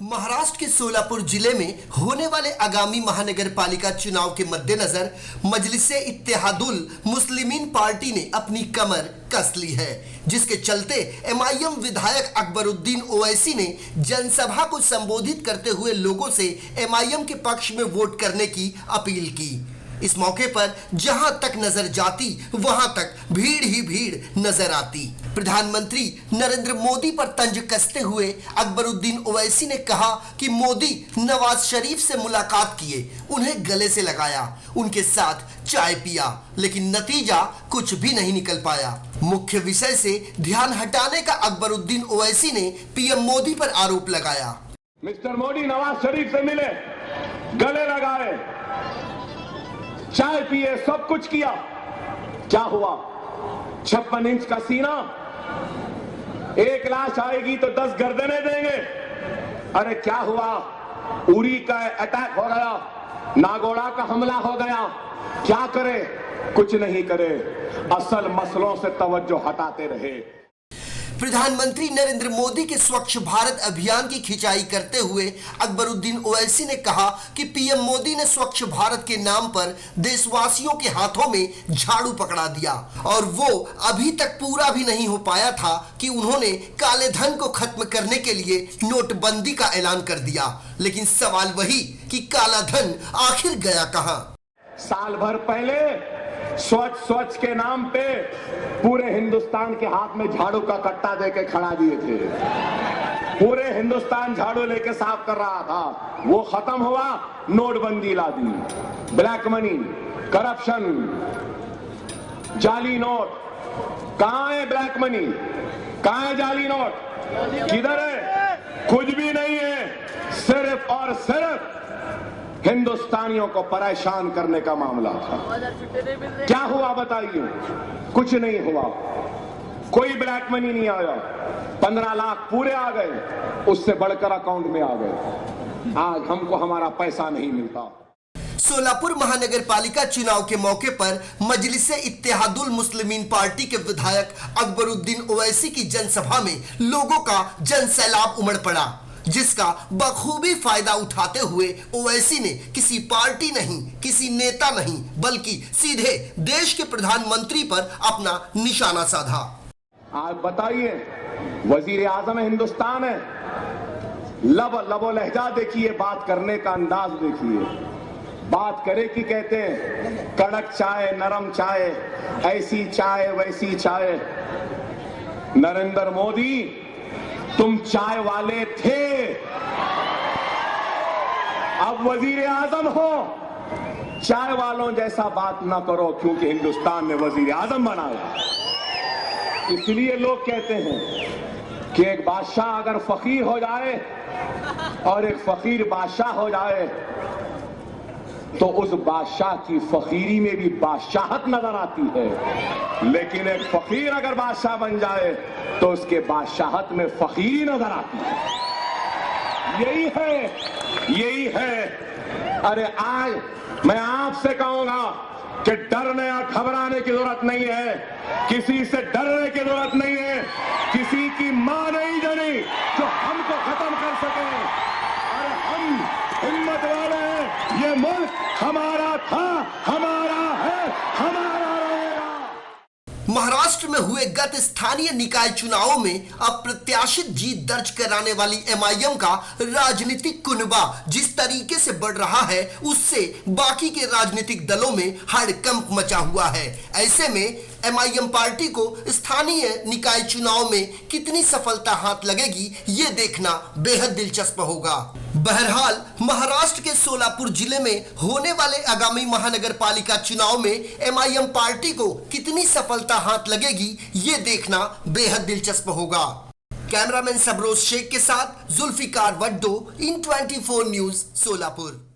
महाराष्ट्र के सोलापुर जिले में होने वाले आगामी महानगर पालिका चुनाव के मद्देनजर मजलिस-ए-इत्तेहादुल मुस्लिमीन पार्टी ने अपनी कमर कस ली है, जिसके चलते एमआईएम विधायक अकबरुद्दीन ओवैसी ने जनसभा को संबोधित करते हुए लोगों से एमआईएम के पक्ष में वोट करने की अपील की। इस मौके पर जहां तक नजर जाती वहां तक भीड़ ही भीड़ नजर आती। प्रधानमंत्री नरेंद्र मोदी पर तंज कसते हुए अकबरुद्दीन ओवैसी ने कहा कि मोदी नवाज शरीफ से मुलाकात किए, उन्हें गले से लगाया, उनके साथ चाय पिया, लेकिन नतीजा कुछ भी नहीं निकल पाया। मुख्य विषय से ध्यान हटाने का अकबरुद्दीन ओवैसी ने पीएम मोदी पर आरोप लगाया। मिस्टर मोदी नवाज शरीफ से मिले, गले लगाए, चाय पिए, सब कुछ किया, क्या हुआ? 56 इंच का सीना, एक लाश आएगी तो 10 गर्दनें देंगे। अरे क्या हुआ? उरी का अटैक हो गया, नागौड़ा का हमला हो गया, क्या करे? कुछ नहीं करे, असल मसलों से तवज्जो हटाते रहे। प्रधानमंत्री नरेंद्र मोदी के स्वच्छ भारत अभियान की खिंचाई करते हुए अकबरुद्दीन ओवैसी ने कहा कि पीएम मोदी ने स्वच्छ भारत के नाम पर देशवासियों के हाथों में झाड़ू पकड़ा दिया और वो अभी तक पूरा भी नहीं हो पाया था कि उन्होंने काले धन को खत्म करने के लिए नोटबंदी का ऐलान कर दिया। लेकिन सवाल वही कि काला धन आखिर गया कहां? साल भर पहले स्वच्छ के नाम पे पूरे हिंदुस्तान के हाथ में झाड़ू का कट्टा देके खड़ा दिए थे। पूरे हिंदुस्तान झाड़ू लेके साफ कर रहा था, वो खत्म हुआ, नोटबंदी ला दी। ब्लैक मनी, करप्शन, जाली नोट, कहां है ब्लैक मनी? कहां है जाली नोट? किधर है? कुछ भी नहीं है, सिर्फ और सिर्फ हिंदुस्तानियों को परेशान करने का मामला था। क्या हुआ बताइए? कुछ नहीं हुआ, कोई ब्लैक मनी नहीं आया। 15 लाख पूरे आ गए, उससे बढ़कर अकाउंट में आ गए। आज हमको हमारा पैसा नहीं मिलता। सोलापुर महानगर पालिका चुनाव के मौके पर मजलिस-ए-इत्तेहादुल मुस्लिमीन पार्टी के विधायक अकबरुद्दीन ओवैसी की जनसभा में लोगों का जनसैलाब उमड़ पड़ा, जिसका बखूबी फायदा उठाते हुए ओवैसी ने किसी पार्टी नहीं, किसी नेता नहीं, बल्कि सीधे देश के प्रधानमंत्री पर अपना निशाना साधा। आप बताइए, वजीर आजम हिंदुस्तान है, लबो लहजा देखिए, बात करने का अंदाज देखिए। बात करे कि कहते हैं कड़क चाय, नरम चाय, ऐसी चाय वैसी चाय। नरेंद्र मोदी, तुम चाय वाले थे, अब वजीर आजम हो। चाय वालों जैसा बात ना करो, क्योंकि हिंदुस्तान ने वजीर आजम बनाया। इसलिए लोग कहते हैं कि एक बादशाह अगर फकीर हो जाए और एक फकीर बादशाह हो जाए तो उस बादशाह की फकीरी में भी बादशाहत नजर आती है, लेकिन एक फकीर अगर बादशाह बन जाए तो उसके बादशाहत में फकीरी नजर आती है। यही है। अरे आज मैं आपसे कहूंगा कि डरने या घबराने की जरूरत नहीं है, किसी से डरने की जरूरत नहीं है। किसी की मां नहीं जनी जो हमको खत्म कर सके। अरे हम हिम्मत वाले हैं, ये मुल्क हमारा था, हमारा है, हमारा रहेगा। महाराष्ट्र में हुए गत स्थानीय निकाय चुनावों में अप्रत्याशित जीत दर्ज कराने वाली एमआईएम का राजनीतिक कुनबा जिस तरीके से बढ़ रहा है, उससे बाकी के राजनीतिक दलों में हड़कंप मचा हुआ है। ऐसे में एमआईएम पार्टी को स्थानीय निकाय चुनाव में कितनी सफलता हाथ लगेगी, ये देखना बेहद दिलचस्प होगा। बहरहाल महाराष्ट्र के सोलापुर जिले में होने वाले आगामी महानगर पालिका चुनाव में एमआईएम पार्टी को कितनी सफलता हाथ लगेगी, ये देखना बेहद दिलचस्प होगा। कैमरामैन सबरोज शेख के साथ जुल्फिकार वड्डो, इन 24 न्यूज, सोलापुर।